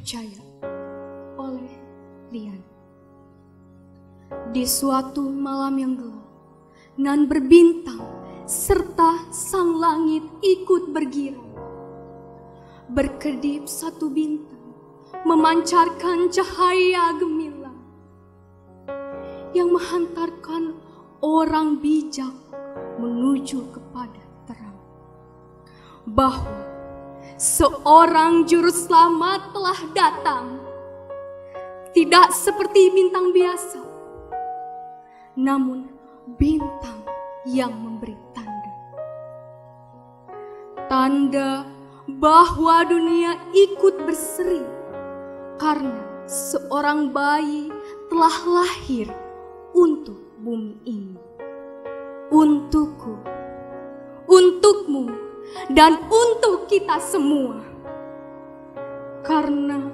percaya oleh Rian. Di suatu malam yang gelap, nan berbintang serta sang langit ikut bergirang, berkedip satu bintang memancarkan cahaya gemilang yang menghantarkan orang bijak menuju kepada terang, bahwa seorang juru selamat telah datang, tidak seperti bintang biasa, namun bintang yang memberi tanda bahwa dunia ikut berseri karena seorang bayi telah lahir untuk bumi ini. Untukku, untukmu, dan untuk kita semua. Karena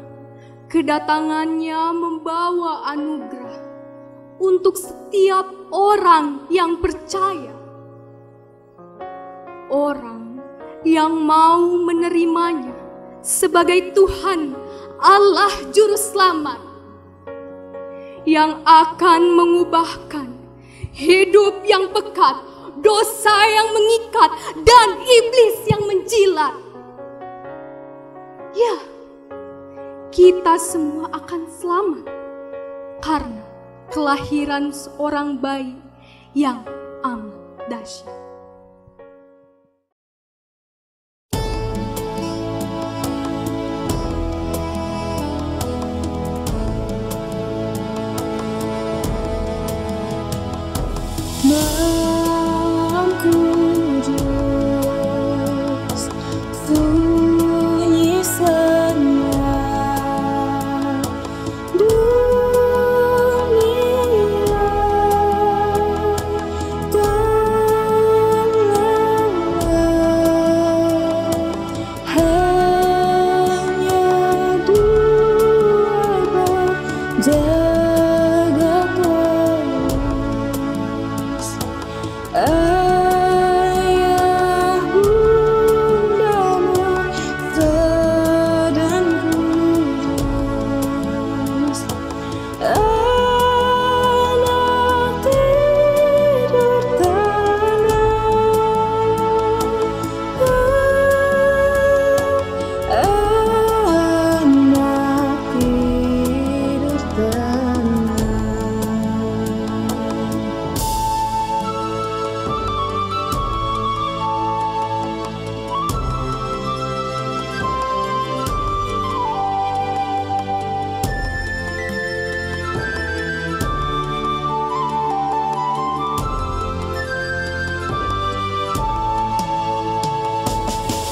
kedatangannya membawa anugerah untuk setiap orang yang percaya. Orang yang mau menerimanya sebagai Tuhan Allah Juru Selamat, yang akan mengubahkan hidup yang pekat, dosa yang mengikat, dan iblis yang menjilat. Ya, kita semua akan selamat karena kelahiran seorang bayi yang amat dahsyat. Malam kudus, sunyi senyap, dunia kan lelah. Hanya dua berjaga terus. Ayah bundamu dan kudus, anak tidur tenang, anak tidur tenang.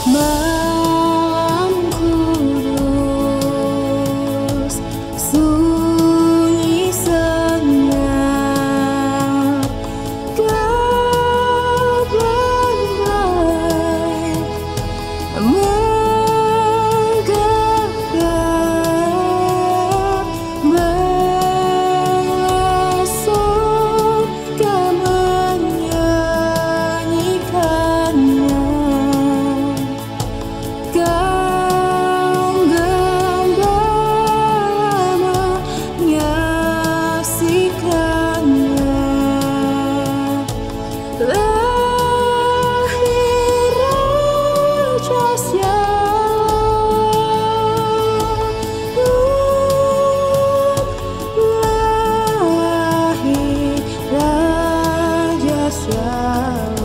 Malam kudus, sunyi senyap, kabar baik menggerak, berasakan menyanyikannya. Kau gembala menyaksikannya. Lahir Raja Shalom, lahir Raja Shalom.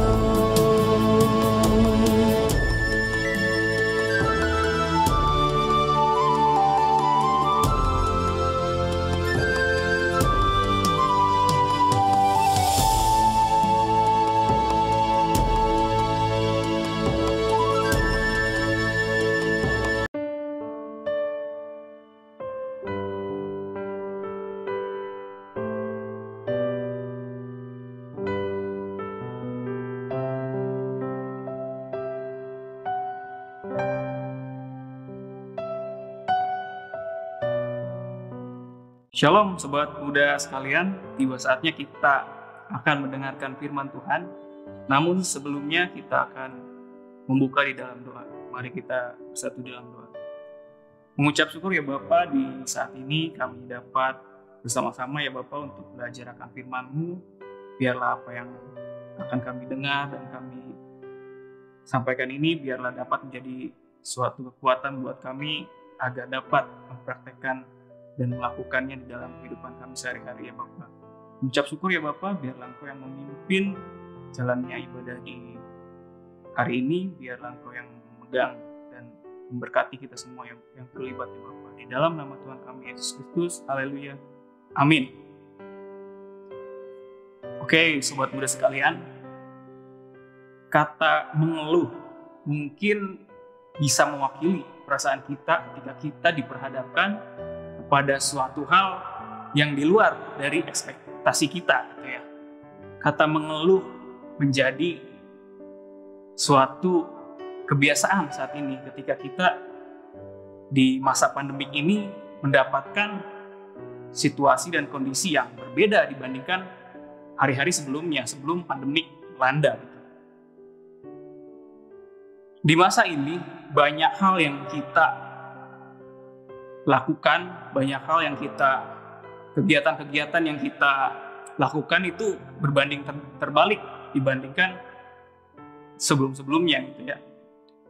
Shalom Sobat Muda sekalian, tiba saatnya kita akan mendengarkan firman Tuhan. Namun sebelumnya kita akan membuka di dalam doa. Mari kita bersatu dalam doa. Mengucap syukur ya Bapa, di saat ini kami dapat bersama-sama ya Bapa untuk belajar akan firman-Mu. Biarlah apa yang akan kami dengar dan kami sampaikan ini biarlah dapat menjadi suatu kekuatan buat kami agar dapat mempraktekkan dan melakukannya di dalam kehidupan kami sehari-hari ya Bapa. Mengucap syukur ya Bapa, biarlah Engkau yang memimpin jalannya ibadah di hari ini, biarlah Engkau yang memegang dan memberkati kita semua yang terlibat ya Bapa. Di dalam nama Tuhan kami Yesus Kristus, haleluya, amin. Oke, sobat muda sekalian, kata mengeluh mungkin bisa mewakili perasaan kita ketika kita diperhadapkan kepada suatu hal yang di luar dari ekspektasi kita, gitu ya. Kata mengeluh menjadi suatu kebiasaan saat ini ketika kita di masa pandemik ini mendapatkan situasi dan kondisi yang berbeda dibandingkan hari-hari sebelumnya, sebelum pandemik melanda. Di masa ini banyak hal yang kita lakukan, banyak hal yang kegiatan-kegiatan yang kita lakukan itu berbanding terbalik dibandingkan sebelum-sebelumnya, gitu ya.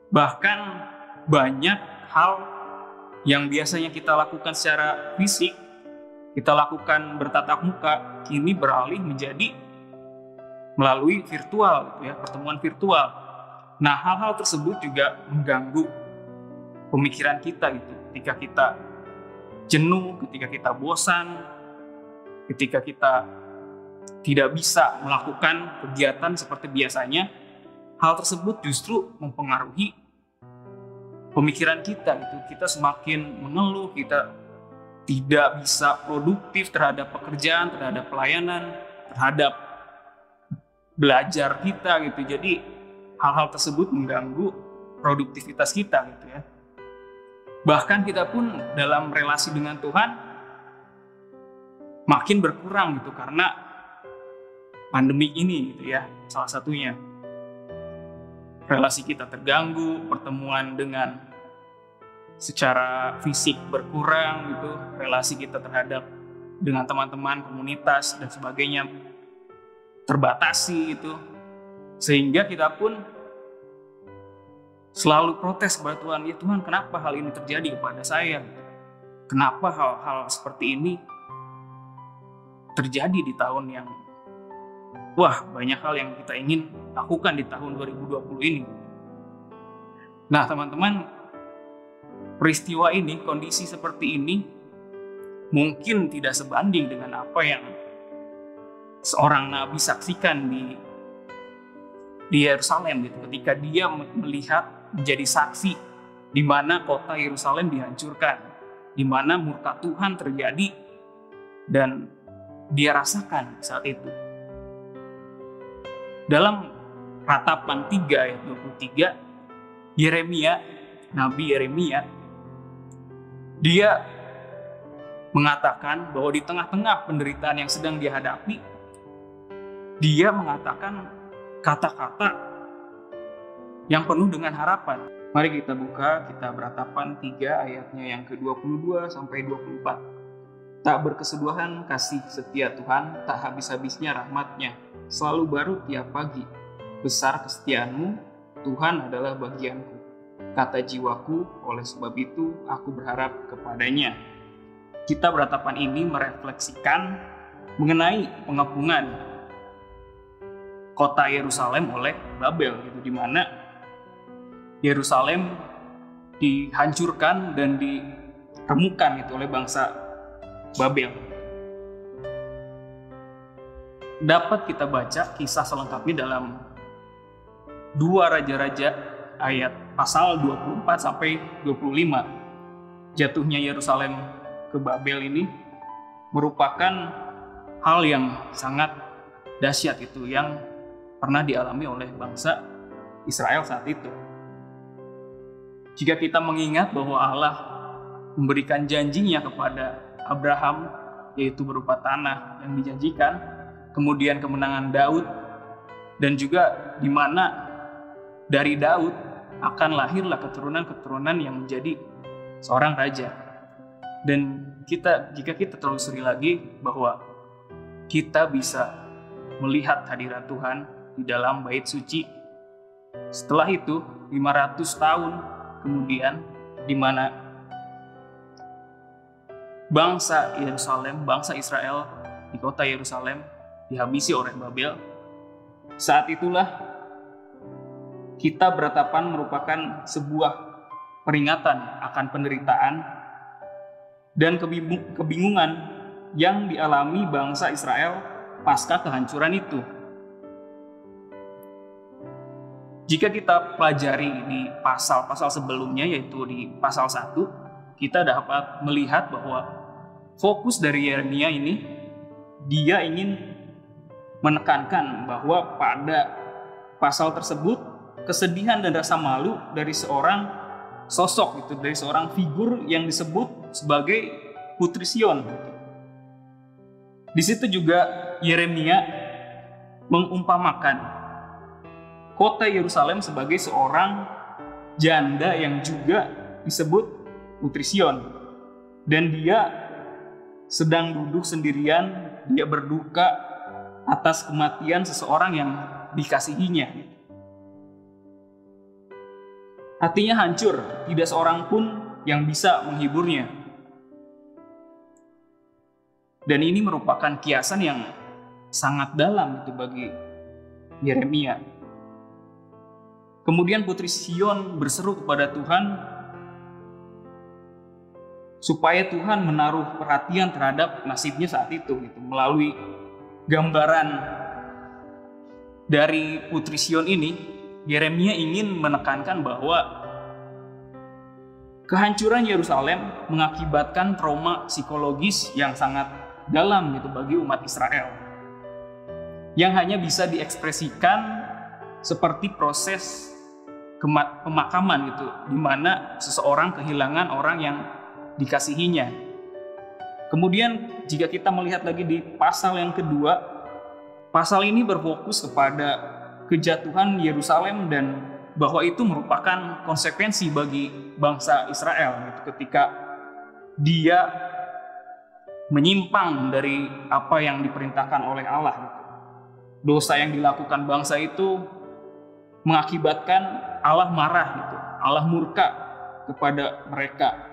Bahkan banyak hal yang biasanya kita lakukan secara fisik, kita lakukan bertatap muka, kini beralih menjadi melalui virtual, gitu ya, pertemuan virtual. Nah, hal-hal tersebut juga mengganggu pemikiran kita, gitu. Ketika kita jenuh, ketika kita bosan, ketika kita tidak bisa melakukan kegiatan seperti biasanya, hal tersebut justru mempengaruhi pemikiran kita, gitu. Kita semakin mengeluh, kita tidak bisa produktif terhadap pekerjaan, terhadap pelayanan, terhadap belajar kita, gitu. Jadi hal-hal tersebut mengganggu produktivitas kita, gitu ya. Bahkan kita pun dalam relasi dengan Tuhan makin berkurang, gitu, karena pandemi ini, gitu ya, salah satunya. Relasi kita terganggu, pertemuan dengan secara fisik berkurang, gitu, relasi kita terhadap dengan teman-teman, komunitas dan sebagainya terbatasi, gitu. Sehingga kita pun selalu protes kepada Tuhan, ya Tuhan, kenapa hal ini terjadi kepada saya? Kenapa hal-hal seperti ini terjadi di tahun yang banyak hal yang kita ingin lakukan di tahun 2020 ini. Nah, teman-teman, peristiwa ini, kondisi seperti ini mungkin tidak sebanding dengan apa yang seorang nabi saksikan di Yerusalem, gitu, ketika dia melihat menjadi saksi di mana kota Yerusalem dihancurkan, di mana murka Tuhan terjadi dan dia rasakan saat itu. Dalam Ratapan 3 ayat 23, Nabi Yeremia, dia mengatakan bahwa di tengah-tengah penderitaan yang sedang dihadapi, dia mengatakan kata-kata yang penuh dengan harapan. Mari kita buka kitab Ratapan 3 ayatnya yang ke-22 sampai 24. Tak berkesudahan kasih setia Tuhan, tak habis-habisnya rahmat-Nya, selalu baru tiap pagi. Besar kesetiaan-Mu, Tuhan adalah bagianku. Kata jiwaku, oleh sebab itu aku berharap kepadanya. Kitab Ratapan ini merefleksikan mengenai pengepungan kota Yerusalem oleh Babel, gitu, di mana Yerusalem dihancurkan dan diremukkan, gitu, oleh bangsa Babel. Dapat kita baca kisah selengkapnya dalam 2 Raja-Raja ayat pasal 24 sampai 25. Jatuhnya Yerusalem ke Babel ini merupakan hal yang sangat dahsyat, itu yang pernah dialami oleh bangsa Israel saat itu. Jika kita mengingat bahwa Allah memberikan janjinya kepada Abraham, yaitu berupa tanah yang dijanjikan, kemudian kemenangan Daud, dan juga di mana dari Daud akan lahirlah keturunan-keturunan yang menjadi seorang raja. Dan jika kita telusuri lagi bahwa kita bisa melihat hadirat Tuhan di dalam bait suci. Setelah itu 500 tahun kemudian, di mana bangsa Yerusalem, bangsa Israel di kota Yerusalem dihabisi oleh Babel. Saat itulah kita beratapan merupakan sebuah peringatan akan penderitaan dan kebingungan yang dialami bangsa Israel pasca kehancuran itu. Jika kita pelajari di pasal-pasal sebelumnya, yaitu di pasal 1, kita dapat melihat bahwa fokus dari Yeremia ini, dia ingin menekankan bahwa pada pasal tersebut kesedihan dan rasa malu dari seorang sosok, gitu, dari seorang figur yang disebut sebagai Putri Sion. Di situ juga Yeremia mengumpamakan kota Yerusalem sebagai seorang janda yang juga disebut Putri Sion. Dan dia sedang duduk sendirian, dia berduka atas kematian seseorang yang dikasihinya. Hatinya hancur, tidak seorang pun yang bisa menghiburnya. Dan ini merupakan kiasan yang sangat dalam itu bagi Yeremia. Kemudian Putri Sion berseru kepada Tuhan supaya Tuhan menaruh perhatian terhadap nasibnya saat itu, gitu. Melalui gambaran dari Putri Sion ini, Yeremia ingin menekankan bahwa kehancuran Yerusalem mengakibatkan trauma psikologis yang sangat dalam, gitu, bagi umat Israel, yang hanya bisa diekspresikan seperti proses pemakaman, gitu, di mana seseorang kehilangan orang yang dikasihinya. Kemudian jika kita melihat lagi di pasal yang kedua, pasal ini berfokus kepada kejatuhan Yerusalem dan bahwa itu merupakan konsekuensi bagi bangsa Israel, gitu, ketika dia menyimpang dari apa yang diperintahkan oleh Allah, gitu. Dosa yang dilakukan bangsa itu mengakibatkan Allah marah, gitu. Allah murka kepada mereka.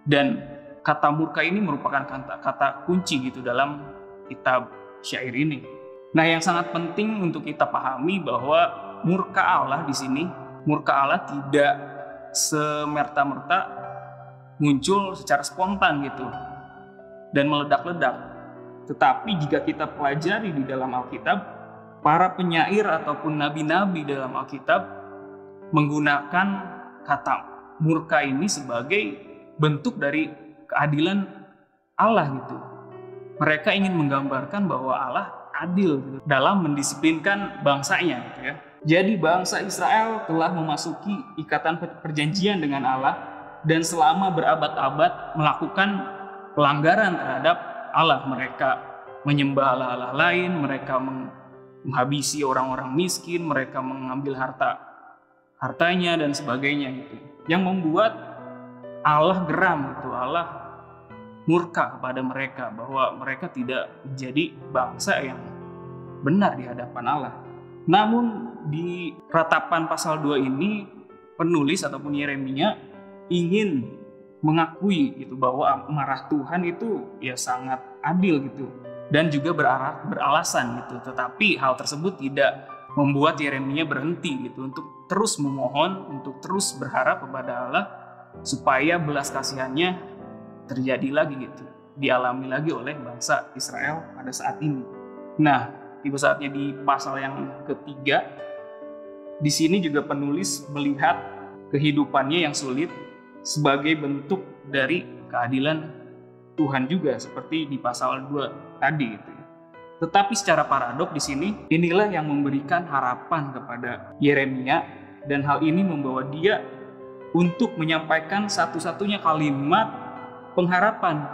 Dan kata murka ini merupakan kata kunci, gitu, dalam kitab syair ini. Nah, yang sangat penting untuk kita pahami bahwa murka Allah di sini, murka Allah tidak semerta-merta muncul secara spontan, gitu, dan meledak-ledak. Tetapi jika kita pelajari di dalam Alkitab, para penyair ataupun nabi-nabi dalam Alkitab menggunakan kata murka ini sebagai bentuk dari keadilan Allah, gitu. Mereka ingin menggambarkan bahwa Allah adil, gitu, dalam mendisiplinkan bangsanya, gitu ya. Jadi bangsa Israel telah memasuki ikatan perjanjian dengan Allah dan selama berabad-abad melakukan pelanggaran terhadap Allah. Mereka menyembah Allah-Allah lain, mereka menghabisi orang-orang miskin, mereka mengambil hartanya dan sebagainya, gitu. Yang membuat Allah geram, gitu. Allah murka kepada mereka bahwa mereka tidak menjadi bangsa yang benar di hadapan Allah. Namun di ratapan pasal 2 ini, penulis ataupun Yeremia ingin mengakui itu bahwa amarah Tuhan itu ya sangat adil, gitu, dan juga beralasan, gitu. Tetapi hal tersebut tidak membuat Yeremia berhenti, gitu, untuk terus memohon, untuk terus berharap kepada Allah supaya belas kasihannya terjadi lagi, gitu, dialami lagi oleh bangsa Israel pada saat ini. Nah, tiba saatnya di pasal yang ketiga, di sini juga penulis melihat kehidupannya yang sulit sebagai bentuk dari keadilan Tuhan juga, seperti di pasal 2 tadi, gitu ya. Tetapi secara paradok di sini, inilah yang memberikan harapan kepada Yeremia, dan hal ini membawa dia untuk menyampaikan satu-satunya kalimat pengharapan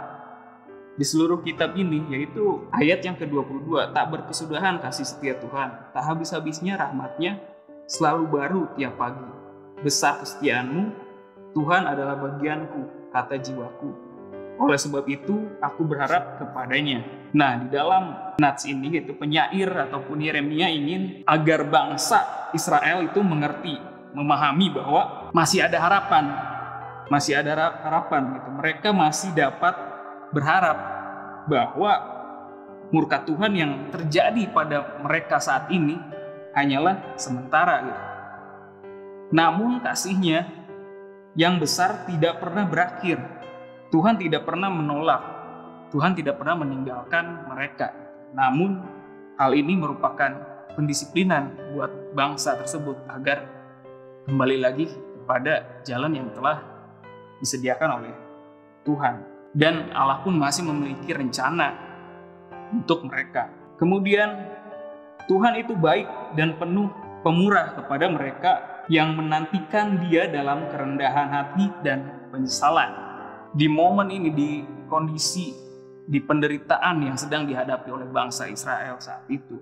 di seluruh kitab ini, yaitu ayat yang ke-22, tak berkesudahan kasih setia Tuhan, tak habis-habisnya rahmatnya, selalu baru tiap pagi, besar kesetiaanmu, Tuhan adalah bagianku, kata jiwaku. Oleh sebab itu, aku berharap kepadanya. Nah, di dalam nats ini, yaitu penyair ataupun Yeremia ingin agar bangsa Israel itu mengerti, memahami bahwa masih ada harapan. Masih ada harapan gitu. Mereka masih dapat berharap bahwa murka Tuhan yang terjadi pada mereka saat ini hanyalah sementara gitu. Namun kasih-Nya yang besar tidak pernah berakhir. Tuhan tidak pernah menolak, Tuhan tidak pernah meninggalkan mereka. Namun hal ini merupakan pendisiplinan buat bangsa tersebut agar kembali lagi kepada jalan yang telah disediakan oleh Tuhan. Dan Allah pun masih memiliki rencana untuk mereka. Kemudian Tuhan itu baik dan penuh pemurah kepada mereka yang menantikan Dia dalam kerendahan hati dan penyesalan. Di momen ini, di kondisi, di penderitaan yang sedang dihadapi oleh bangsa Israel saat itu,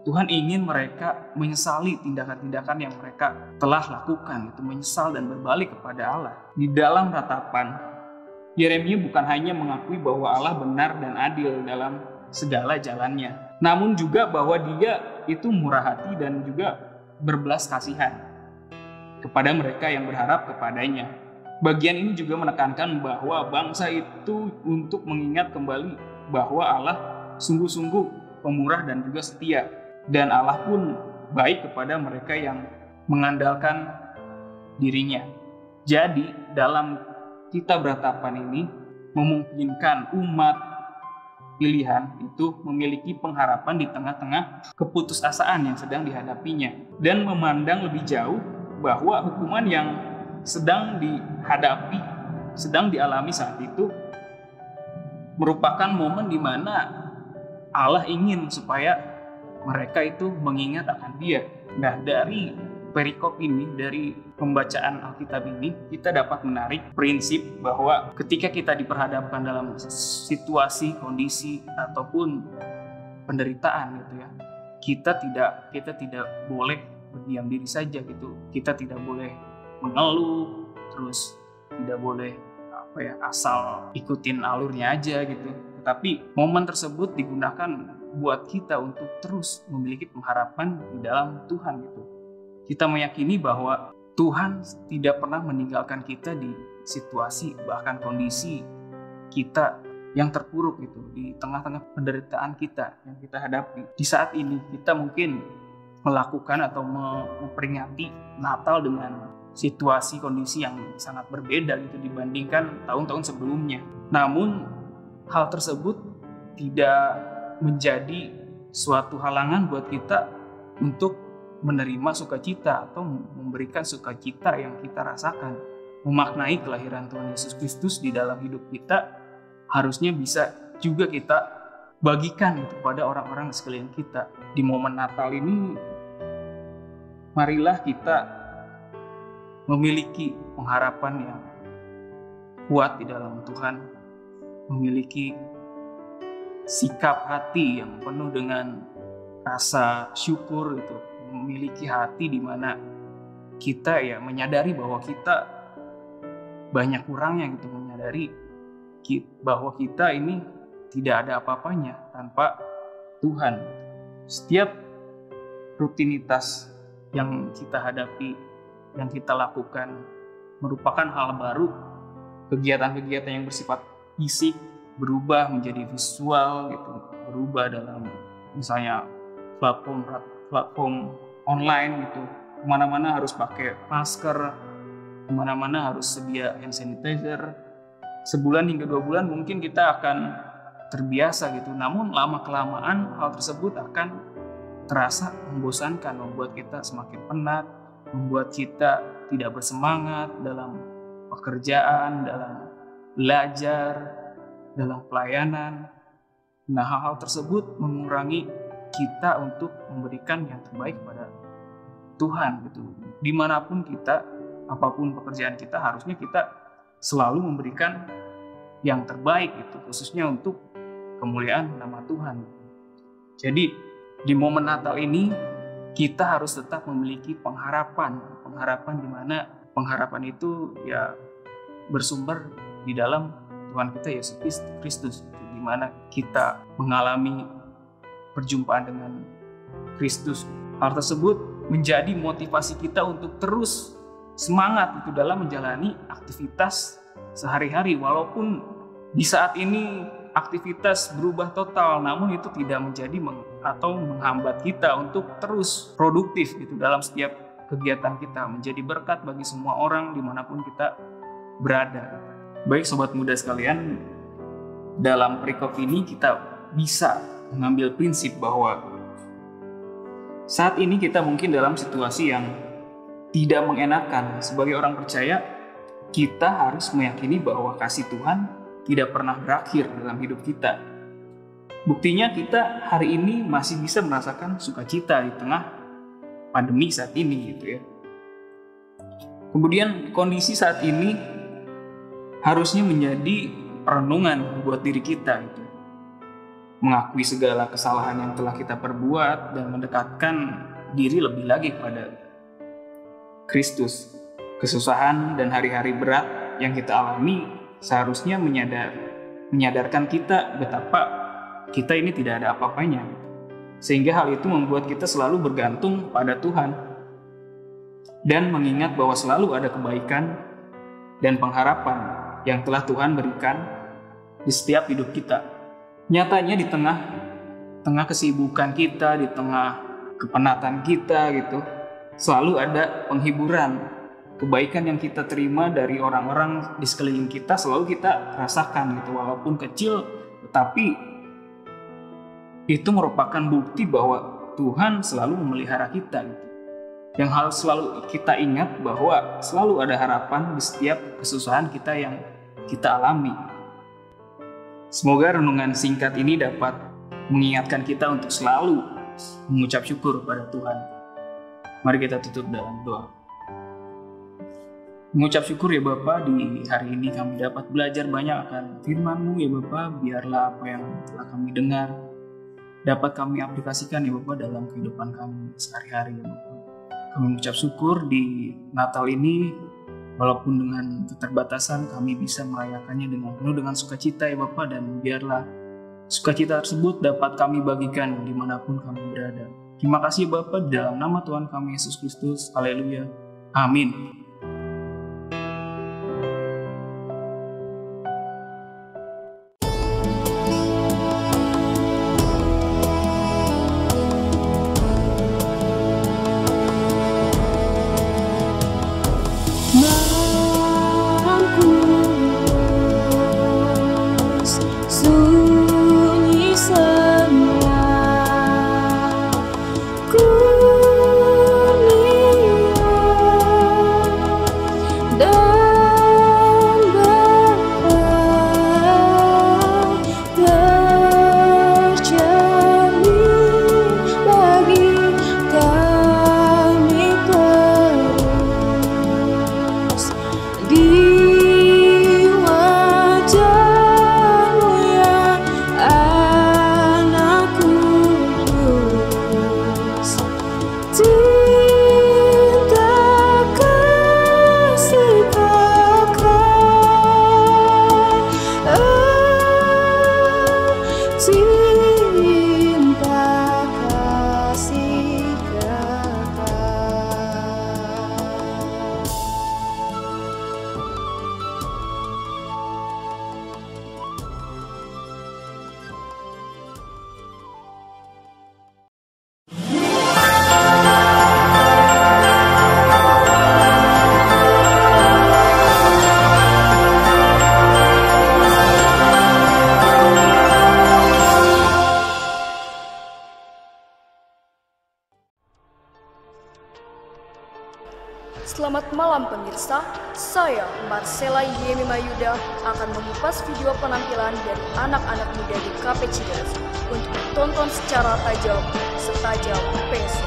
Tuhan ingin mereka menyesali tindakan-tindakan yang mereka telah lakukan, itu menyesal dan berbalik kepada Allah. Di dalam ratapan, Yeremia bukan hanya mengakui bahwa Allah benar dan adil dalam segala jalannya, namun juga bahwa Dia itu murah hati dan juga berbelas kasihan kepada mereka yang berharap kepadanya. Bagian ini juga menekankan bahwa bangsa itu untuk mengingat kembali bahwa Allah sungguh-sungguh pemurah dan juga setia. Dan Allah pun baik kepada mereka yang mengandalkan dirinya. Jadi dalam kitab ratapan ini memungkinkan umat pilihan itu memiliki pengharapan di tengah-tengah keputusasaan yang sedang dihadapinya. Dan memandang lebih jauh bahwa hukuman yang sedang dihadapi, sedang dialami saat itu merupakan momen di mana Allah ingin supaya mereka itu mengingat akan Dia. Nah, dari perikop ini, dari pembacaan Alkitab ini, kita dapat menarik prinsip bahwa ketika kita diperhadapkan dalam situasi, kondisi, ataupun penderitaan gitu ya, kita tidak boleh berdiam diri saja gitu. Kita tidak boleh mengeluh, terus tidak boleh asal ikutin alurnya aja gitu. Tetapi momen tersebut digunakan buat kita untuk terus memiliki pengharapan di dalam Tuhan gitu. Kita meyakini bahwa Tuhan tidak pernah meninggalkan kita di situasi bahkan kondisi kita yang terpuruk gitu, di tengah-tengah penderitaan kita yang kita hadapi. Di saat ini kita mungkin melakukan atau memperingati Natal dengan situasi kondisi yang sangat berbeda gitu dibandingkan tahun-tahun sebelumnya. Namun hal tersebut tidak menjadi suatu halangan buat kita untuk menerima sukacita atau memberikan sukacita yang kita rasakan. Memaknai kelahiran Tuhan Yesus Kristus di dalam hidup kita harusnya bisa juga kita bagikan kepada orang-orang di sekeliling kita. Di momen Natal ini, marilah kita memiliki pengharapan yang kuat di dalam Tuhan, memiliki sikap hati yang penuh dengan rasa syukur itu, memiliki hati di mana kita menyadari bahwa kita banyak kurangnya gitu, menyadari bahwa kita ini tidak ada apa-apanya tanpa Tuhan. Setiap rutinitas yang kita hadapi, yang kita lakukan merupakan hal baru. Kegiatan-kegiatan yang bersifat fisik berubah menjadi visual gitu, berubah dalam misalnya platform online gitu. Kemana-mana harus pakai masker, kemana-mana harus sedia hand sanitizer. Sebulan hingga 2 bulan mungkin kita akan terbiasa gitu. Namun lama-kelamaan hal tersebut akan terasa membosankan, membuat kita semakin penat, membuat kita tidak bersemangat dalam pekerjaan, dalam belajar, dalam pelayanan. Nah, hal-hal tersebut mengurangi kita untuk memberikan yang terbaik pada Tuhan gitu. Dimanapun kita, apapun pekerjaan kita, harusnya kita selalu memberikan yang terbaik gitu, khususnya untuk kemuliaan nama Tuhan. Jadi di momen Natal ini kita harus tetap memiliki pengharapan di mana pengharapan itu bersumber di dalam Tuhan kita Yesus Kristus, di mana kita mengalami perjumpaan dengan Kristus. Hal tersebut menjadi motivasi kita untuk terus semangat itu dalam menjalani aktivitas sehari-hari, walaupun di saat ini aktivitas berubah total, namun itu tidak menjadi atau menghambat kita untuk terus produktif gitu dalam setiap kegiatan kita, menjadi berkat bagi semua orang dimanapun kita berada. Baik sobat muda sekalian, dalam perikop ini kita bisa mengambil prinsip bahwa saat ini kita mungkin dalam situasi yang tidak mengenakan. Sebagai orang percaya, kita harus meyakini bahwa kasih Tuhan tidak pernah berakhir dalam hidup kita. Buktinya kita hari ini masih bisa merasakan sukacita di tengah pandemi saat ini gitu ya. Kemudian kondisi saat ini harusnya menjadi renungan buat diri kita gitu. Mengakui segala kesalahan yang telah kita perbuat dan mendekatkan diri lebih lagi kepada Kristus. Kesusahan dan hari-hari berat yang kita alami seharusnya menyadarkan kita betapa kita ini tidak ada apa-apanya. Sehingga hal itu membuat kita selalu bergantung pada Tuhan dan mengingat bahwa selalu ada kebaikan dan pengharapan yang telah Tuhan berikan di setiap hidup kita. Nyatanya di tengah kesibukan kita, di tengah kepenatan kita gitu, selalu ada penghiburan. Kebaikan yang kita terima dari orang-orang di sekeliling kita selalu kita rasakan gitu, walaupun kecil, tetapi itu merupakan bukti bahwa Tuhan selalu memelihara kita gitu. Yang harus selalu kita ingat bahwa selalu ada harapan di setiap kesusahan kita yang kita alami. Semoga renungan singkat ini dapat mengingatkan kita untuk selalu mengucap syukur pada Tuhan. Mari kita tutup dalam doa. Mengucap syukur ya Bapa, di hari ini kami dapat belajar banyak akan firman-Mu ya Bapa. Biarlah apa yang telah kami dengar dapat kami aplikasikan ya Bapa dalam kehidupan kami sehari-hari ya Bapa. Kami mengucap syukur di Natal ini, walaupun dengan keterbatasan kami bisa merayakannya dengan penuh dengan sukacita ya Bapa, dan biarlah sukacita tersebut dapat kami bagikan dimanapun kami berada. Terima kasih Bapa, di dalam nama Tuhan kami Yesus Kristus. Haleluya. Amin. Sunyi semua Selamat malam pemirsa, saya Marcella Yemima Yuda akan mengupas video penampilan dari anak-anak muda di KP Cideres untuk ditonton secara tajam setajam peso.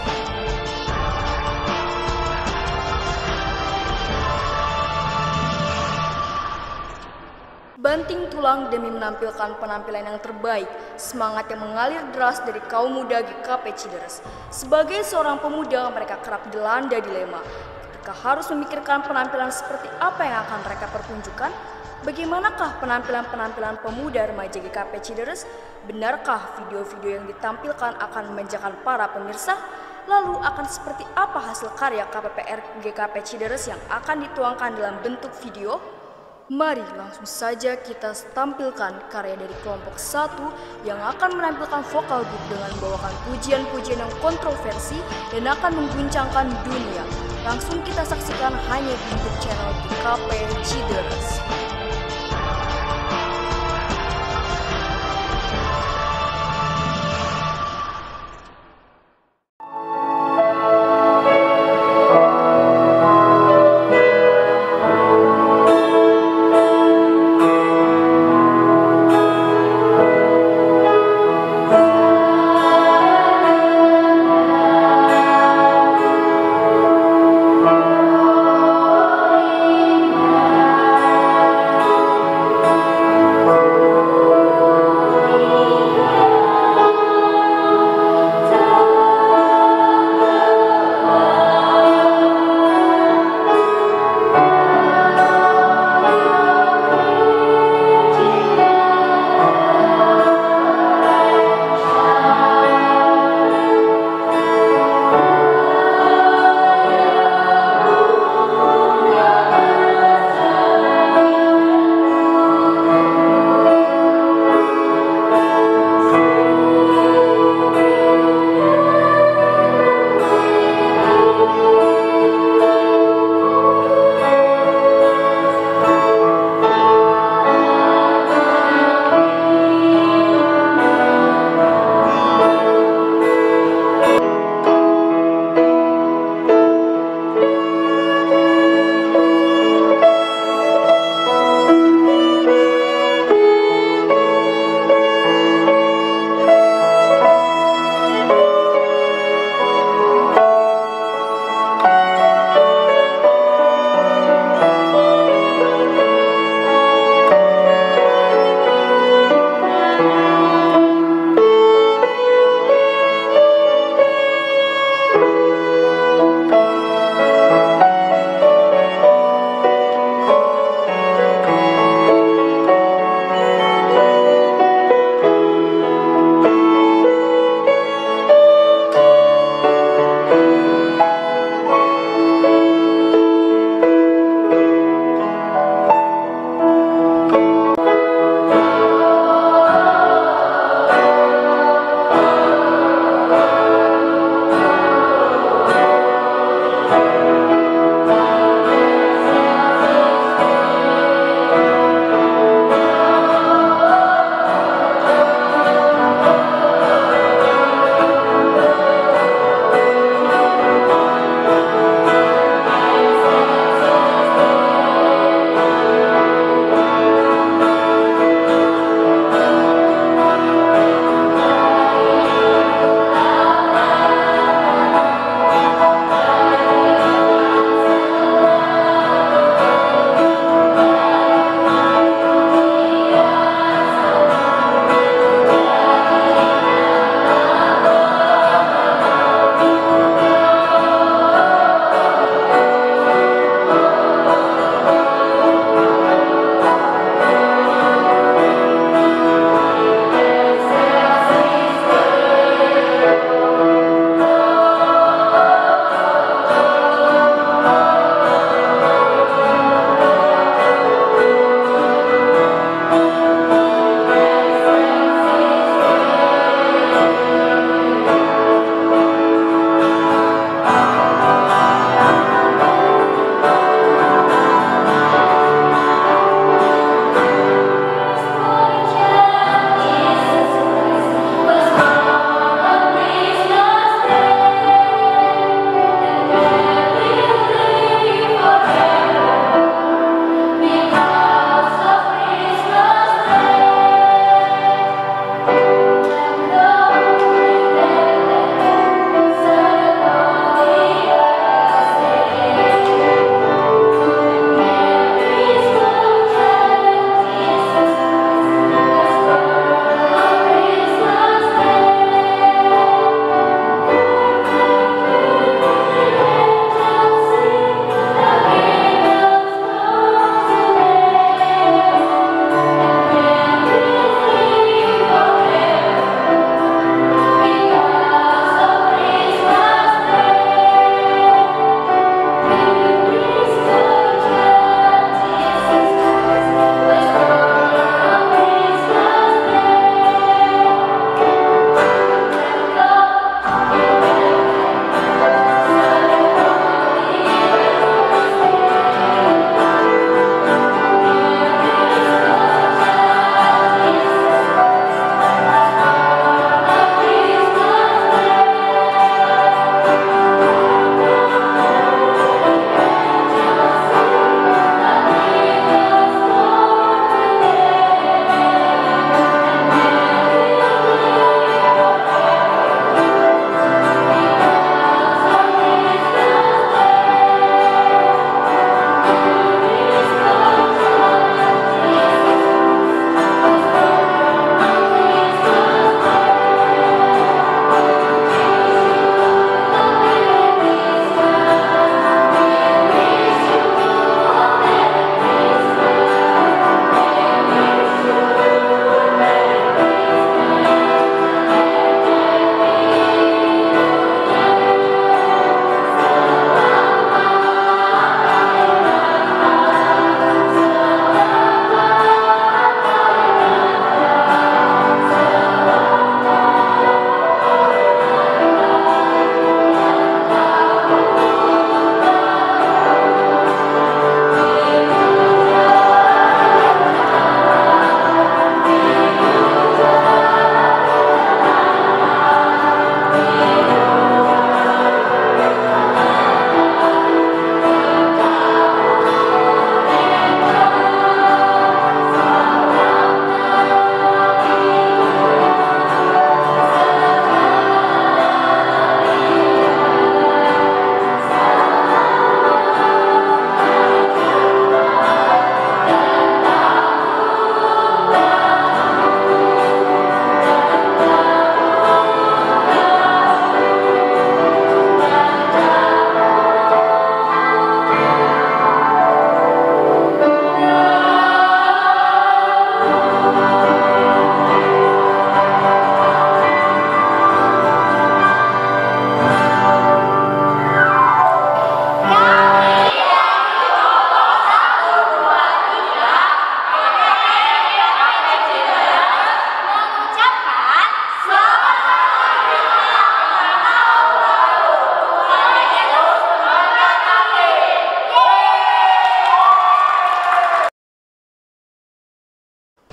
Banting tulang demi menampilkan penampilan yang terbaik, semangat yang mengalir deras dari kaum muda GKP Cideres. Sebagai seorang pemuda, mereka kerap dilanda dilema. mereka harus memikirkan penampilan seperti apa yang akan mereka pertunjukkan. Bagaimanakah penampilan-penampilan pemuda remaja GKP Cideres? Benarkah video-video yang ditampilkan akan memanjakan para pemirsa? Lalu akan seperti apa hasil karya KPPR GKP Cideres yang akan dituangkan dalam bentuk video? Mari langsung saja kita tampilkan karya dari kelompok 1 yang akan menampilkan vokal group dengan membawakan pujian-pujian yang kontroversi dan akan mengguncangkan dunia. Langsung kita saksikan hanya di YouTube channel GKP Cideres.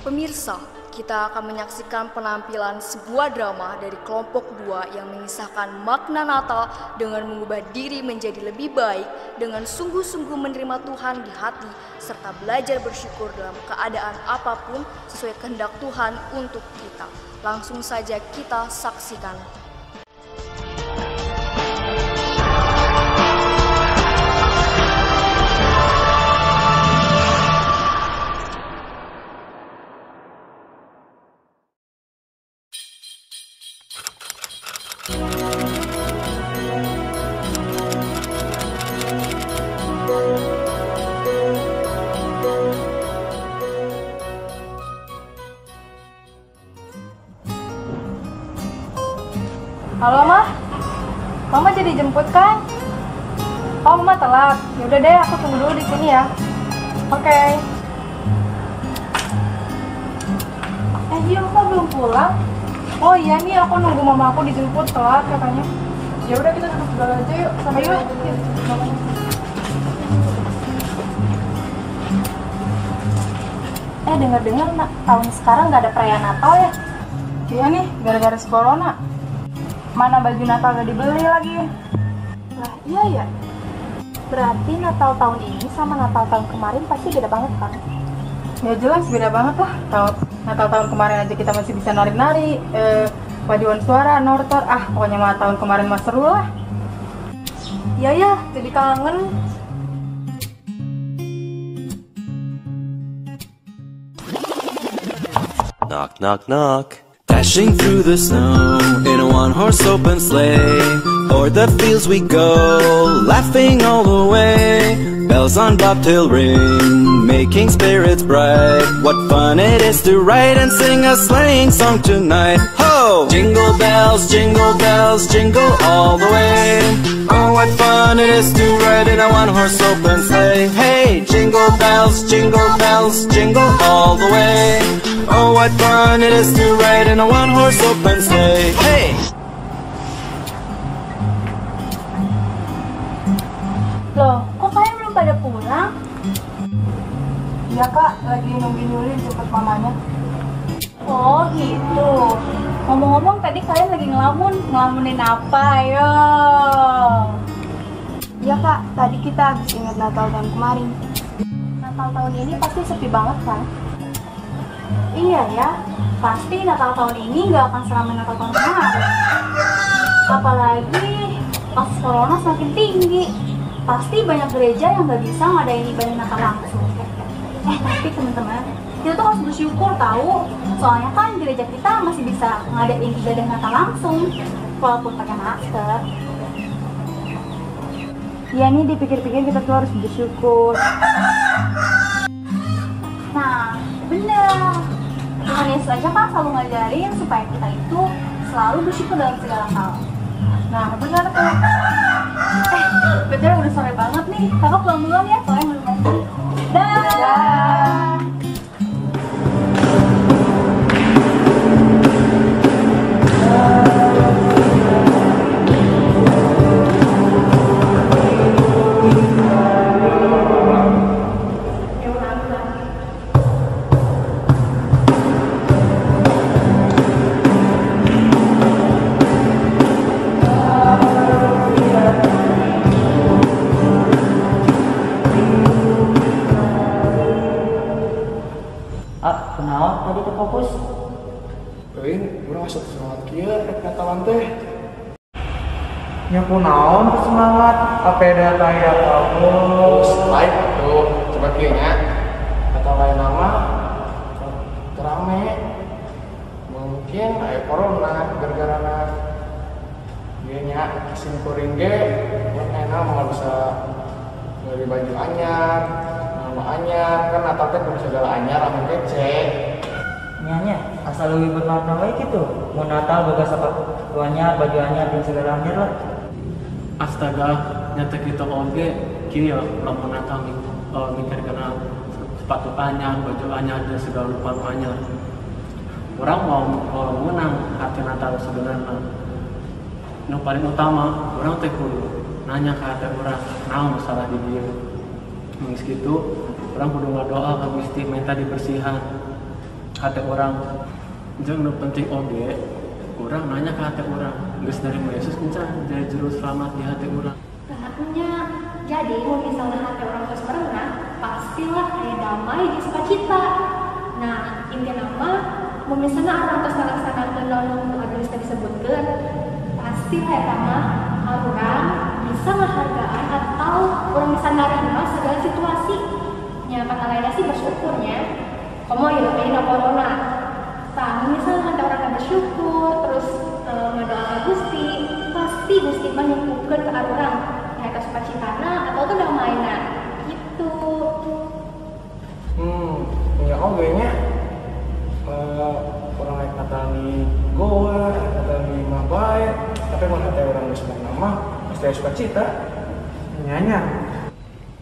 Pemirsa, kita akan menyaksikan penampilan sebuah drama dari kelompok 2 yang mengisahkan makna Natal dengan mengubah diri menjadi lebih baik dengan sungguh-sungguh menerima Tuhan di hati serta belajar bersyukur dalam keadaan apapun sesuai kehendak Tuhan untuk kita. Langsung saja kita saksikan. Halo Mah, Mama jadi jemput kan? Oh Mama telat. Yaudah deh, aku tunggu dulu di sini ya. Oke. Gio, kok belum pulang? Oh iya nih, aku nunggu mama aku dijemput telat katanya. Ya udah kita duduk dulu aja yuk. Sama yuk. Dengar-dengar tahun sekarang nggak ada perayaan Natal ya? Iya nih, gara-gara corona. Mana baju Natal gak dibeli lagi? Lah iya ya. Berarti Natal tahun ini sama Natal tahun kemarin pasti beda banget kan? Ya jelas beda banget lah. Natal tahun kemarin aja kita masih bisa nari-nari, paduan suara, nortor. Pokoknya mah tahun kemarin mah seru lah. Iya ya, jadi kangen. Knock, knock, knock. Dashing through the snow in a one-horse open sleigh. O'er the fields we go, laughing all the way. Bells on bobtail ring, making spirits bright. What fun it is to ride and sing a sleighing song tonight. Ho! Jingle bells, jingle all the way. Oh, what fun it is to ride in a one-horse open sleigh. Hey! Jingle bells, jingle all the way. Oh, what fun it is to ride in a one-horse open sleigh. Hey! Loh, kok kalian belum pada pulang? Iya kak, lagi nungguin Yuli jemput mamanya. Oh gitu. Ngomong-ngomong tadi kalian lagi ngelamunin apa? Ayo. Iya kak, tadi kita habis ingat Natal tahun kemarin. Natal tahun ini pasti sepi banget kan? Iya ya, pasti Natal tahun ini nggak akan seramai Natal tahun kemarin. Apalagi pas corona semakin tinggi, pasti banyak gereja yang nggak bisa ngadain ibadah Natal langsung. Tapi teman-teman, kita tuh harus bersyukur tahu, soalnya kan gereja kita masih bisa ngadain ibadah Natal langsung, walaupun pakai masker. Ya nih dipikir-pikir kita tuh harus bersyukur. Nah, bener. Tuhan Yesus aja kan selalu ngajarin supaya kita itu selalu bersyukur dalam segala hal. Nah, benar tuh. Betul udah sore banget nih. Kakak pulang duluan ya, soalnya belum mandi. Dah. Kenapa tadi terfokus? Ini urang asup semangat kieu rek Natalan teh. Ya kunaon semangat? Apeda taya kamu? Lain tuh, coba kieu nya. Kata lain nama terame. Mungkin aya corona gara-gara ieu nya kisim kuring ge enak mau bisa beli baju anyar. Anyar kan Natal teh kudu segala anyar anu kece. Nya asal leuwih bermakna wae kitu. Mun Natal boga sepatu anyar, baju anyar jeung segala anyar lah. Astaga, nyata kita oge kieu ya lamun Natal mikir kana sepatu anyar, baju anyar dan segala rupa anyar. Urang mau menang hati Natal sebenarnya. Nu paling utama, urang teh kudu nanya ka hati urang, naon masalah di dieu. Geus kitu, orang kudu ngadoa ka Gusti minta dibersihan. hati orang. Jeung nu penting oge, urang nanya ke hati urang. Geus dari Yesus encan jadi juru selamat di hati urang. Nya, jadi mau misalnya hati orang terus merenah, pastilah kayak damai di sukacita. Nah, intinya nama, mau misalnya orang terus melaksanakan lalu ada bisa disebutkan, pastilah ya nama orang bisa menghargaan atau orang bisa nerima segala situasi. Ya kata lainnya sih bersyukurnya. Kamu ya kayak corona. Tapi misalnya ada orang yang bersyukur, terus ngedoakan Gusti, pasti Gusti menyembuhkan ke orang. Kayak sukacitana atau tuh damainya gitu. Ya oke nya orang lain kata di goa, kata di mabai, tapi mau hati orang di sebelah nama, pasti sukacita. Nyanya.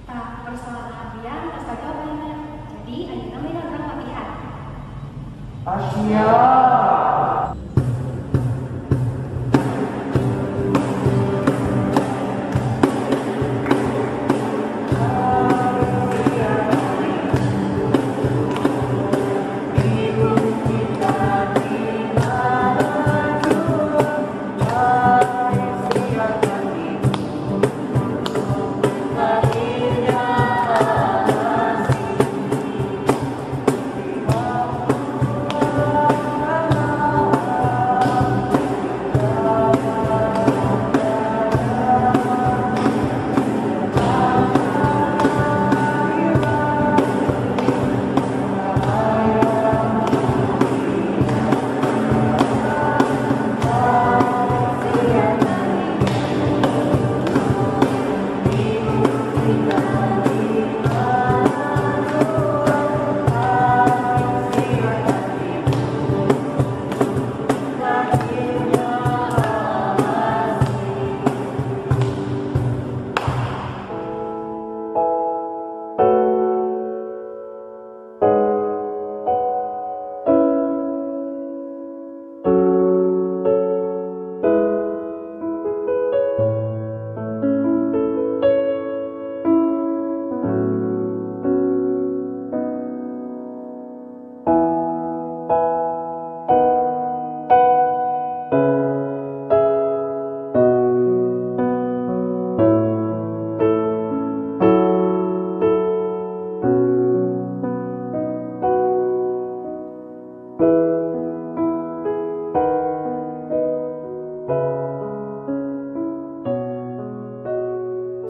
Nah, persoalan hadiah pasti jawabannya. Jadi ada namanya orang latihan. Asia.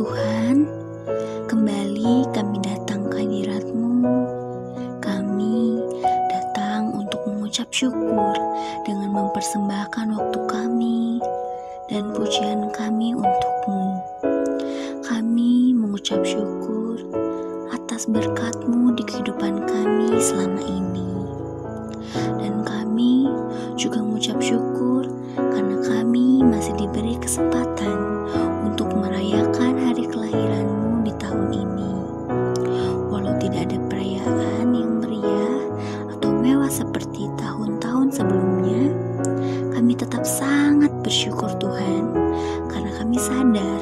Tuhan, kembali kami datang ke hadirat-Mu. Kami datang untuk mengucap syukur dengan mempersembahkan waktu kami dan pujian kami untuk-Mu. Kami mengucap syukur atas berkat-Mu di kehidupan kami selama ini. Dan kami juga mengucap syukur karena kami masih diberi kesempatan untuk merayakan hari kelahiran-Mu di tahun ini. Walau tidak ada perayaan yang meriah atau mewah seperti tahun-tahun sebelumnya, kami tetap sangat bersyukur Tuhan, karena kami sadar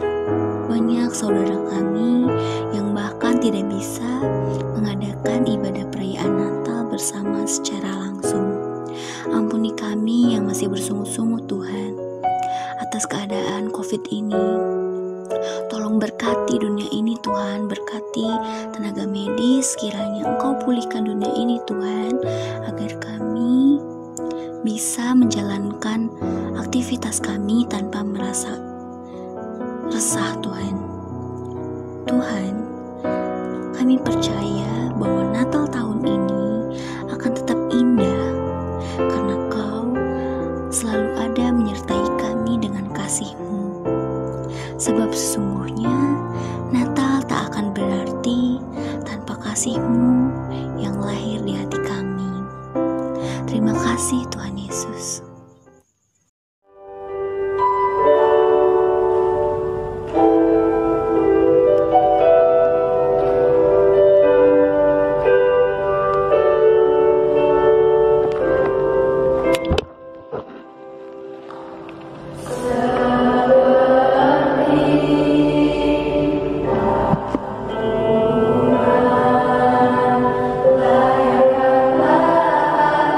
banyak saudara kami yang bahkan tidak bisa mengadakan ibadah perayaan Natal bersama secara langsung. Ampuni kami yang masih bersungguh-sungguh Tuhan atas keadaan COVID ini. Tolong berkati dunia ini Tuhan, berkati tenaga medis, kiranya Engkau pulihkan dunia ini Tuhan, agar kami bisa menjalankan aktivitas kami tanpa merasa resah Tuhan. Tuhan, kami percaya bahwa Natal tahun ini akan tetap indah, karena Kau selalu ada menyertai kami dengan kasih-Mu. Sebab sesungguhnya Natal tak akan berarti tanpa kasih-Mu yang lahir di hati kami. Terima kasih Tuhan Yesus. Layakkanlah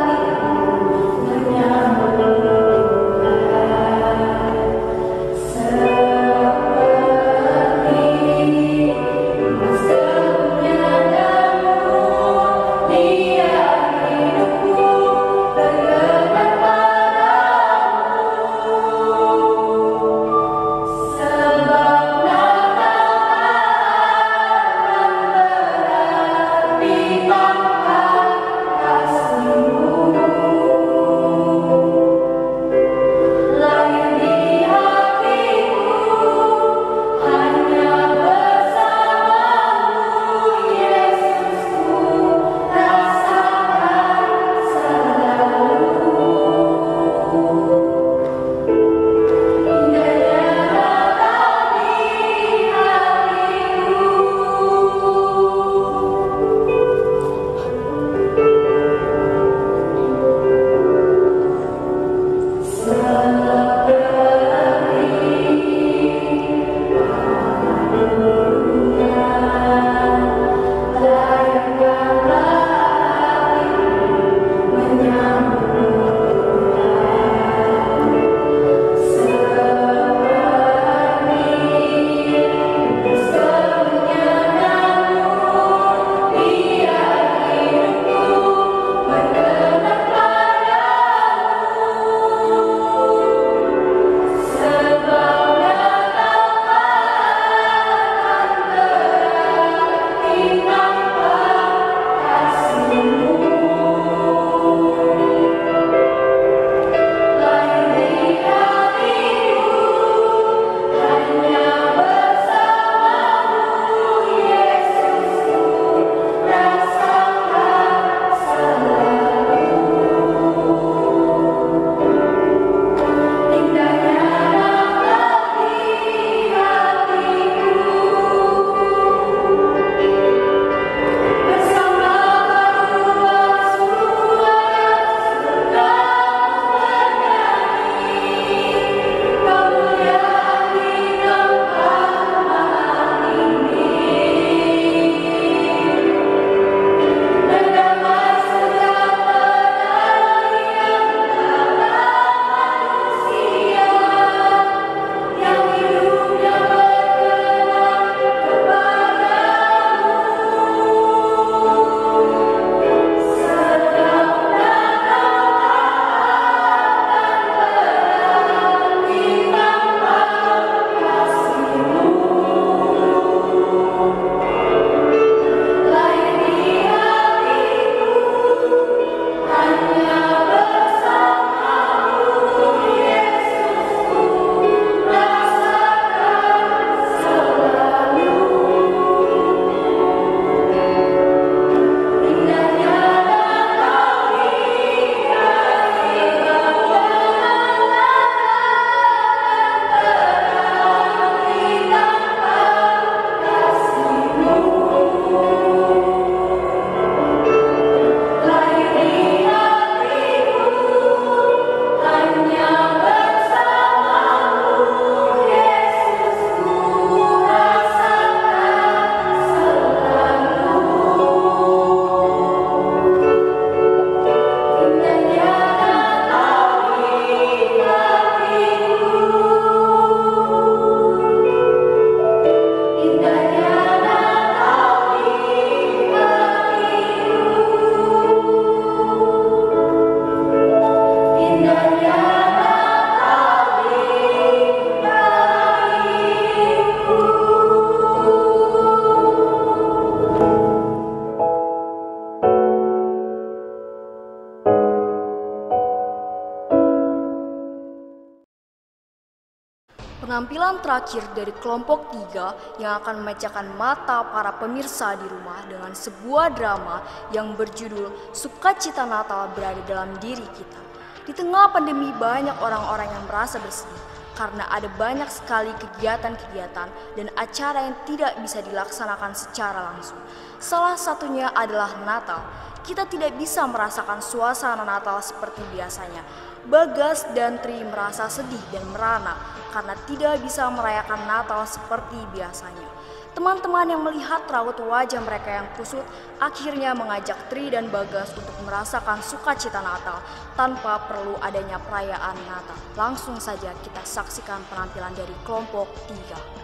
Penampilan terakhir dari kelompok 3 yang akan memecahkan mata para pemirsa di rumah dengan sebuah drama yang berjudul Sukacita Natal berada dalam diri kita. Di tengah pandemi banyak orang-orang yang merasa bersedih karena ada banyak sekali kegiatan-kegiatan dan acara yang tidak bisa dilaksanakan secara langsung. Salah satunya adalah Natal. Kita tidak bisa merasakan suasana Natal seperti biasanya. Bagas dan Tri merasa sedih dan merana karena tidak bisa merayakan Natal seperti biasanya. Teman-teman yang melihat raut wajah mereka yang kusut akhirnya mengajak Tri dan Bagas untuk merasakan sukacita Natal tanpa perlu adanya perayaan Natal. Langsung saja kita saksikan penampilan dari kelompok 3.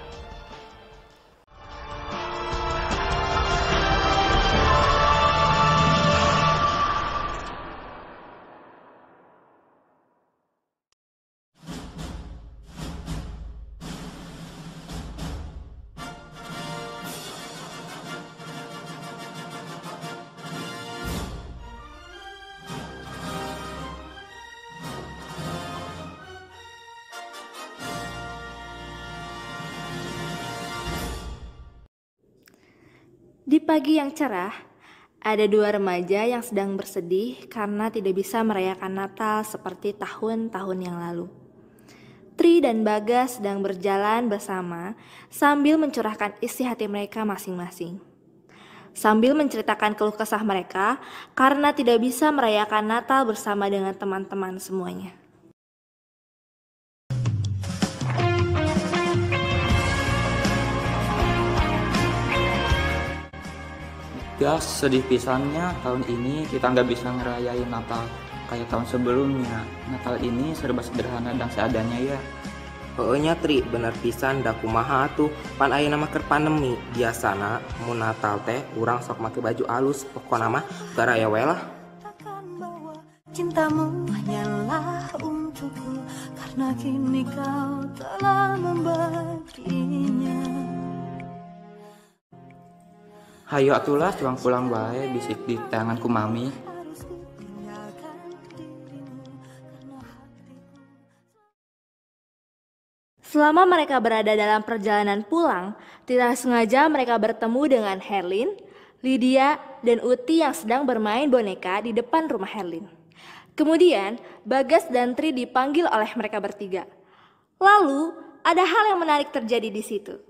Di pagi yang cerah, ada dua remaja yang sedang bersedih karena tidak bisa merayakan Natal seperti tahun-tahun yang lalu. Tri dan Bagas sedang berjalan bersama sambil mencurahkan isi hati mereka masing-masing. Sambil menceritakan keluh kesah mereka karena tidak bisa merayakan Natal bersama dengan teman-teman semuanya. Gas, sedih pisannya tahun ini kita nggak bisa ngerayain Natal kayak tahun sebelumnya. Natal ini serba sederhana dan seadanya ya. Nya Tri, bener pisan da kumaha tuh pan ayeuna mah keur pandemi. Biasana mun Natal teh urang sok make baju alus, pokona mah garaya we lah. Cintamu hanyalah untukku karena kini kau telah membaginya. Hayo atulah pulang bae bisik di tanganku mami. Selama mereka berada dalam perjalanan pulang, tidak sengaja mereka bertemu dengan Herlin, Lydia, dan Uti yang sedang bermain boneka di depan rumah Herlin. Kemudian, Bagas dan Tri dipanggil oleh mereka bertiga. Lalu, ada hal yang menarik terjadi di situ.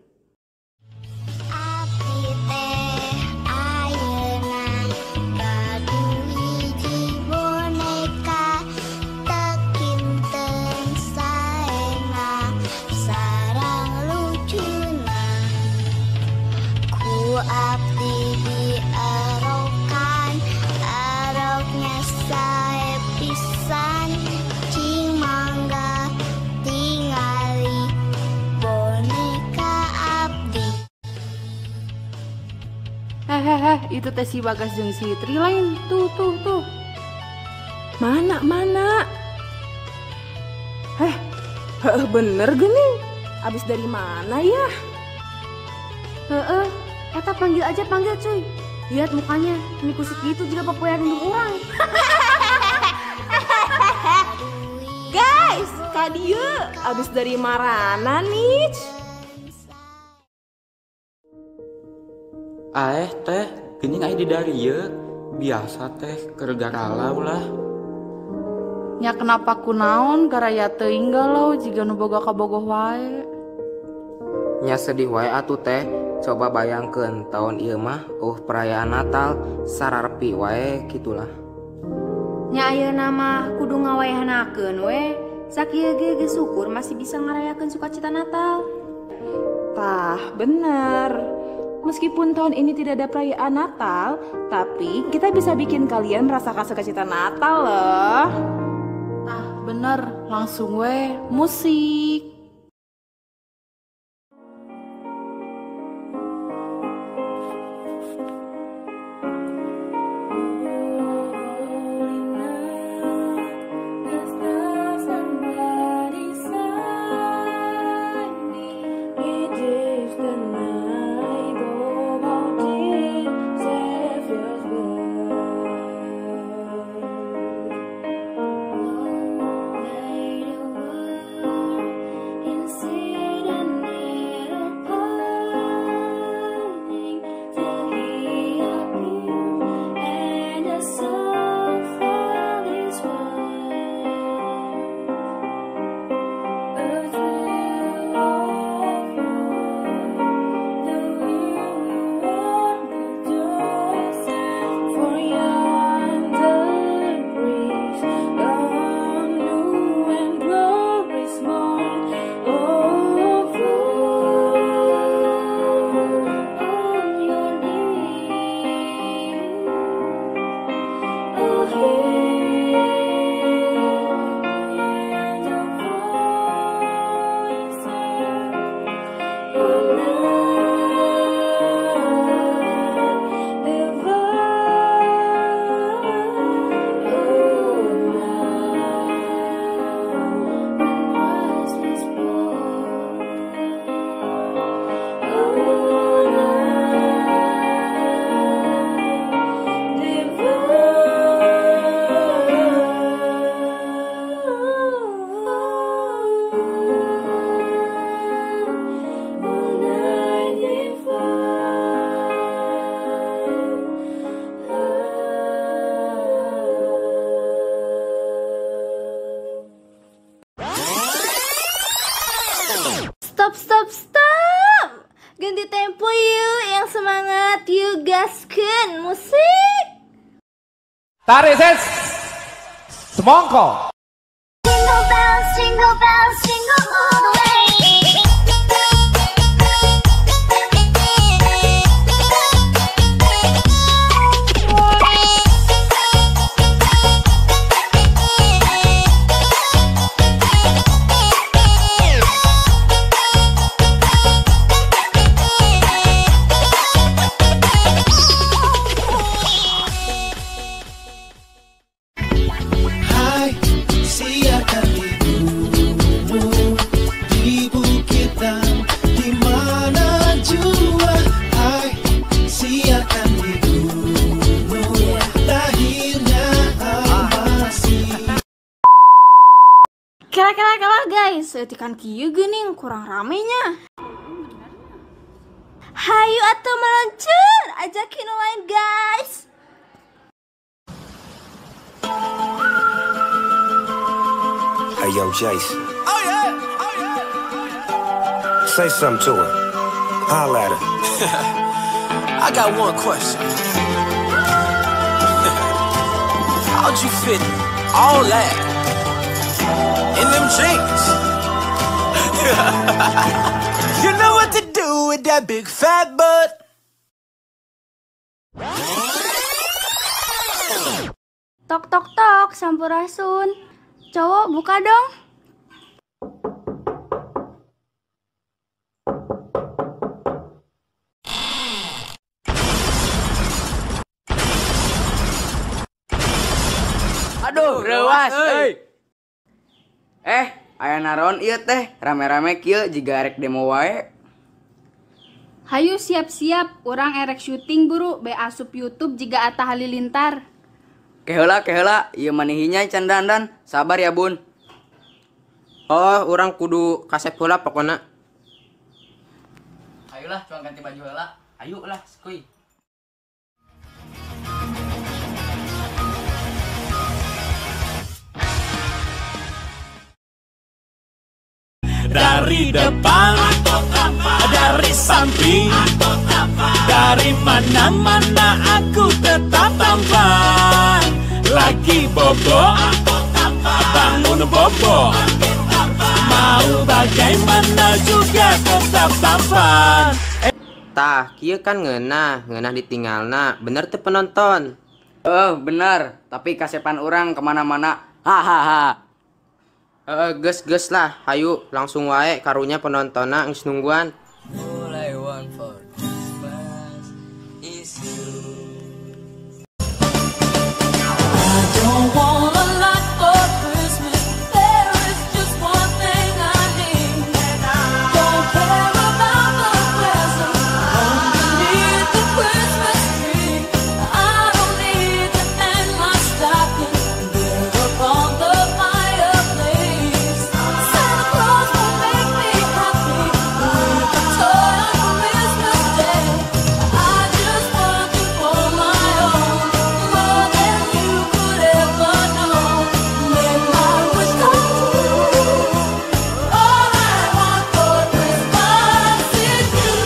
Abdi diarokan aroknya sae pisan cing mangga tingali boneka abdi. Itu teh si Bagas jeung si Tri lain tuh. Mana? Bener geuning. Abis dari mana ya? Eta panggil cuy. Lihat mukanya, ini kusut gitu juga papoyan indung orang. Guys, ka dieu abis dari marana nih. Teh, geuning aya di darieu. Biasa teh keur garalau lah. Nya kenapa kunaon garaya teuing galau jiga nu boga kabogoh wae. Nya sedih wae atuh teh. Coba bayangkeun tahun ieu mah perayaan Natal sararepi wae gitulah. Nya ayeuna mah kudu ngawayahnakeun we. Sakieu ge syukur masih bisa ngarayakeun sukacita Natal. Tah, bener. Meskipun tahun ini tidak ada perayaan Natal, tapi kita bisa bikin kalian merasakan sukacita Natal loh. Tah, bener. Langsung we musik. gaskeun musik. Tarik ses. Semongko. Jingle bells, jingle bells, jingle all the way. Hai, siapkan ibumu di bukitan di mana jua. Hai, siapkan ibumu lahirnya masih. Kira-kira guys, etikan kieu geuning kurang ramenya. Hayu atuh meluncur, ajakin lain guys. Hey, yo, Jason. Oh, yeah. Say something to her. Holla at her. I got one question. How'd you fit all that in them jeans? You know what to do with that big fat butt. Tok tok tok, Sampurasun. Cowok buka dong. Aduh, rewas, aya naron ieu teh, rame-rame kieu jiga arek demo wae. Hayu siap-siap, urang erek syuting buru, be asup YouTube jiga Atta Halilintar. Keheula, ieu manihinya can dandan, sabar ya bun. Oh, orang kudu kasep heula pokona. Ayolah, cuang ganti baju heula. Ayolah, skuy. Dari depan, dari samping, dari mana-mana aku tetap tampan. Lagi bobo, bangun bobo, mau bagaimana juga tetap tampan. Tah, kieu kan ngeunah ditinggalna. Bener teh penonton. Oh, bener. Tapi kasepan orang kemana-mana. Hahaha. Geus lah, hayu langsung wae karunya penontonna geus nungguan. All I want for Christmas is you. I don't want a lot for Christmas. There is just one thing I need. Don't care about the presents underneath the Christmas tree. I don't need to hang my stocking there upon the fireplace. Santa Claus will make me happy with a toy on Christmas Day. I just want you for my own, more than you could ever know. Make my wish come true. All I want for Christmas is you.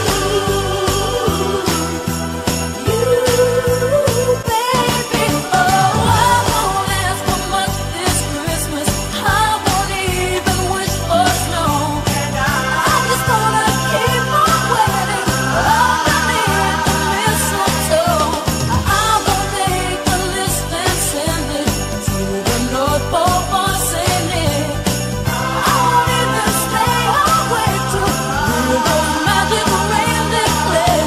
You, baby. Oh, I won't ask for much this Christmas. I won't even wish for snow. I'm just gonna keep on waiting underneath the mistletoe. I will make a list and send it to the North Pole for Saint Nick. I won't even stay awake to hear those magic reindeer play.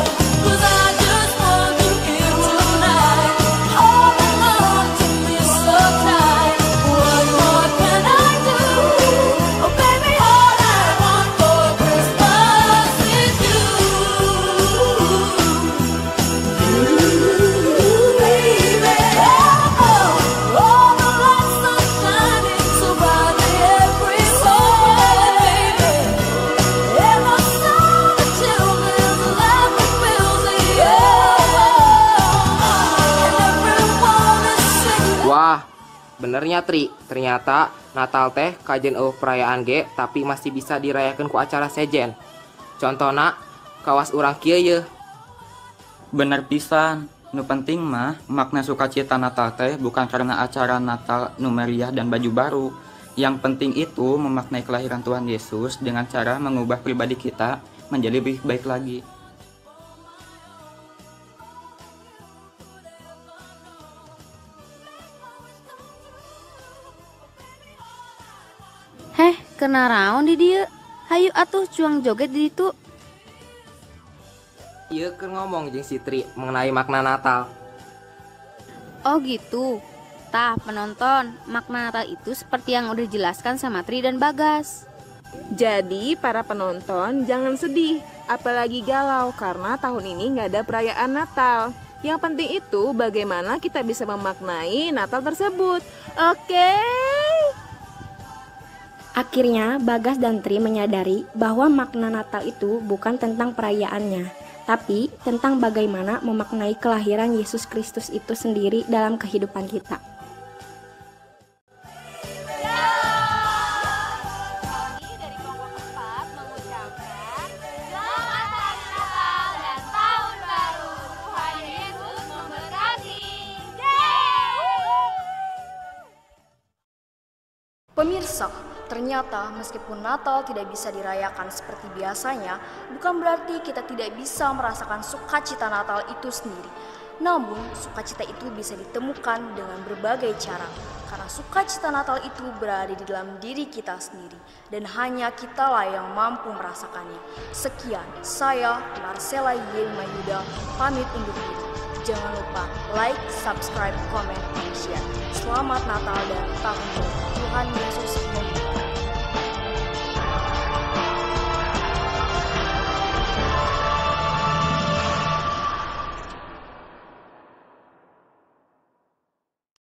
'Cause I just want you here tonight, holding on to me so tight. What more can I do? Oh baby, all I want for Christmas is you. You, baby. Oh, all the lights are shining so brightly everywhere, baby. And the sound of children's laughter fills the air. And everyone is singing. Wah, benernya Tri. Ternyata Natal teh kajen perayaan ge, tapi masih bisa dirayakan ku acara sejen. Contohna, kawas urang kieu ye. Bener pisan. Nu penting mah makna sukacita Natal teh bukan karena acara Natal nu meriah dan baju baru. Yang penting itu memaknai kelahiran Tuhan Yesus dengan cara mengubah pribadi kita menjadi lebih baik lagi. Heh, kena raon di dia. Hayu atuh cuang joget di itu. Iya kan ngomong jeung si Tri mengenai makna Natal. Oh gitu. Tah penonton, makna Natal itu seperti yang udah dijelaskan sama Tri dan Bagas. Jadi para penonton jangan sedih, apalagi galau karena tahun ini nggak ada perayaan Natal. Yang penting itu bagaimana kita bisa memaknai Natal tersebut. Oke? Akhirnya Bagas dan Tri menyadari bahwa makna Natal itu bukan tentang perayaannya, tapi tentang bagaimana memaknai kelahiran Yesus Kristus itu sendiri dalam kehidupan kita. Pemirsa, ternyata meskipun Natal tidak bisa dirayakan seperti biasanya, bukan berarti kita tidak bisa merasakan sukacita Natal itu sendiri. Namun, sukacita itu bisa ditemukan dengan berbagai cara, karena sukacita Natal itu berada di dalam diri kita sendiri, dan hanya kitalah yang mampu merasakannya. Sekian, saya Marcella Yemi Mayuda, pamit undur diri. Jangan lupa like, subscribe, komen, dan share. Selamat Natal dan tahun baru. Tuhan Yesus